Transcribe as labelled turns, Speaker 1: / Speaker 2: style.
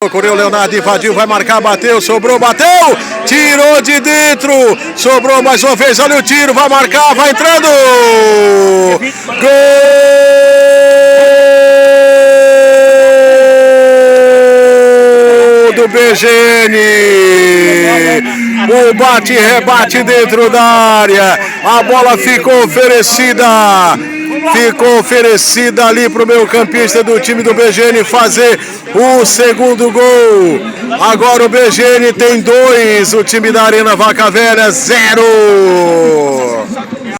Speaker 1: Correu o Leonardo, invadiu, vai marcar, bateu, sobrou, bateu, tirou de dentro, sobrou mais uma vez, olha o tiro, vai marcar, vai entrando, gol do BGN, o bate-rebate dentro da área, a bola ficou oferecida ali para o meio campista do time do BGN fazer o segundo gol. Agora o BGN tem 2, o time da Arena Vaca Velha 0.